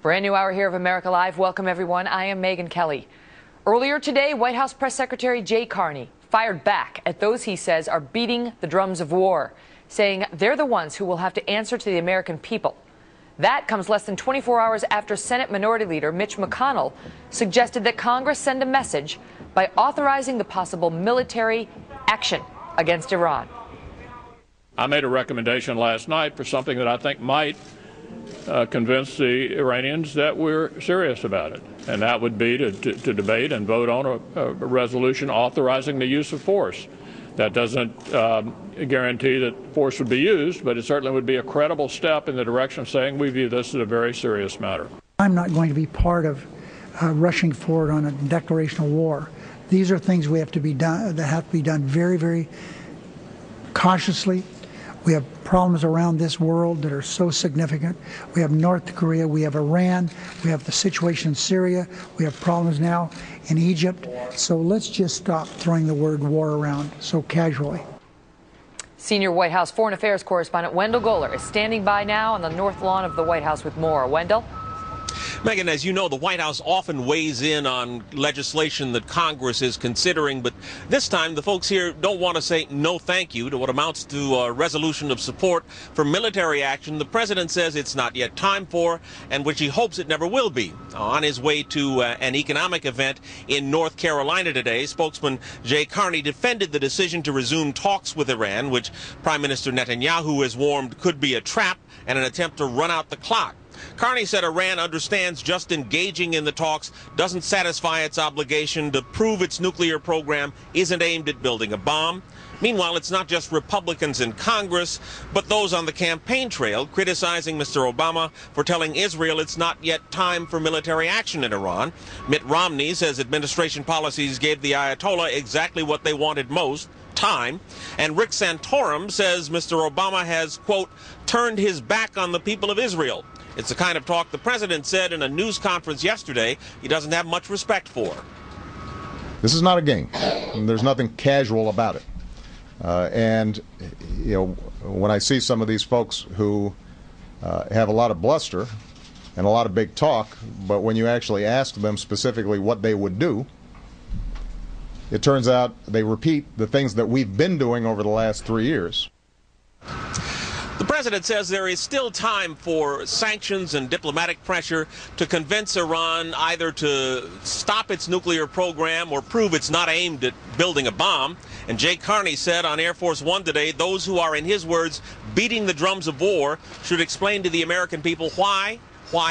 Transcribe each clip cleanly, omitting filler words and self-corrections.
Brand new hour here of America Live. Welcome, everyone. I am Megyn Kelly. Earlier today, White House Press Secretary Jay Carney fired back at those he says are beating the drums of war, saying they're the ones who will have to answer to the American people. That comes less than 24 hours after Senate Minority Leader Mitch McConnell suggested that Congress send a message by authorizing the possible military action against Iran. I made a recommendation last night for something that I think might convince the Iranians that we're serious about it, and that would be to debate and vote on a resolution authorizing the use of force. That doesn't guarantee that force would be used, but it certainly would be a credible step in the direction of saying we view this as a very serious matter. I'm not going to be part of rushing forward on a declaration of war. These are things we have to be done that have to be done very, very cautiously. We have problems around this world that are so significant. We have North Korea, we have Iran, we have the situation in Syria, we have problems now in Egypt. So let's just stop throwing the word war around so casually. Senior White House Foreign Affairs correspondent Wendell Goler is standing by now on the north lawn of the White House with more. Wendell? Megyn, as you know, the White House often weighs in on legislation that Congress is considering, but this time the folks here don't want to say no thank you to what amounts to a resolution of support for military action the president says it's not yet time for, and which he hopes it never will be. On his way to an economic event in North Carolina today, spokesman Jay Carney defended the decision to resume talks with Iran, which Prime Minister Netanyahu has warned could be a trap and an attempt to run out the clock. Carney said Iran understands just engaging in the talks doesn't satisfy its obligation to prove its nuclear program isn't aimed at building a bomb. Meanwhile, it's not just Republicans in Congress, but those on the campaign trail criticizing Mr. Obama for telling Israel it's not yet time for military action in Iran. Mitt Romney says administration policies gave the Ayatollah exactly what they wanted most, time. And Rick Santorum says Mr. Obama has, quote, turned his back on the people of Israel. It's the kind of talk the president said in a news conference yesterday he doesn't have much respect for. This is not a game. There's nothing casual about it. And, you know, when I see some of these folks who have a lot of bluster and a lot of big talk, but when you actually ask them specifically what they would do, it turns out they repeat the things that we've been doing over the last 3 years. The president says there is still time for sanctions and diplomatic pressure to convince Iran either to stop its nuclear program or prove it's not aimed at building a bomb. And Jay Carney said on Air Force One today, those who are, in his words, beating the drums of war should explain to the American people why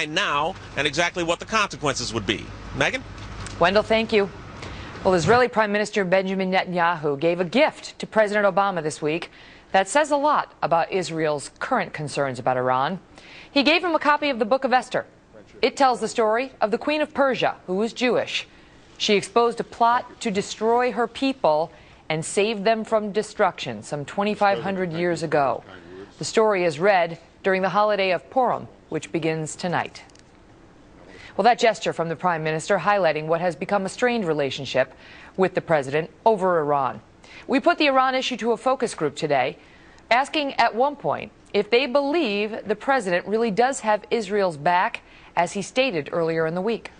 now, and exactly what the consequences would be. Megyn? Wendell, thank you. Well, Israeli Prime Minister Benjamin Netanyahu gave a gift to President Obama this week that says a lot about Israel's current concerns about Iran. He gave him a copy of the book of Esther. It tells the story of the Queen of Persia, who was Jewish. She exposed a plot to destroy her people and save them from destruction some 2,500 years ago. The story is read during the holiday of Purim, which begins tonight. Well, that gesture from the Prime Minister highlighting what has become a strained relationship with the president over Iran. We put the Iran issue to a focus group today, asking at one point if they believe the president really does have Israel's back, as he stated earlier in the week.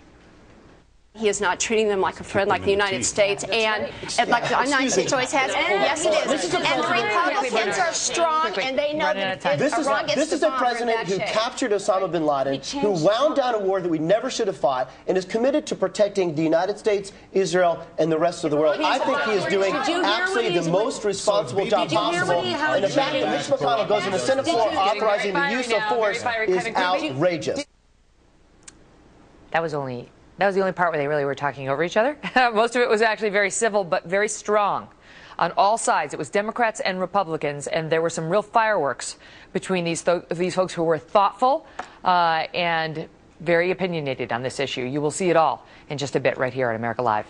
He is not treating them like a friend like the United States and like the United States always has. Yes, it is. And the Republicans are strong, and they know that if Iran gets this is a president who captured Osama bin Laden, who wound down a war that we never should have fought, and is committed to protecting the United States, Israel, and the rest of the world. I think he is doing absolutely the most responsible job possible. And the fact that Mitch McConnell goes in the Senate floor authorizing the use of force is outrageous. That was the only part where they really were talking over each other. Most of it was actually very civil, but very strong on all sides. It was Democrats and Republicans, and there were some real fireworks between these folks who were thoughtful and very opinionated on this issue. You will see it all in just a bit right here on America Live.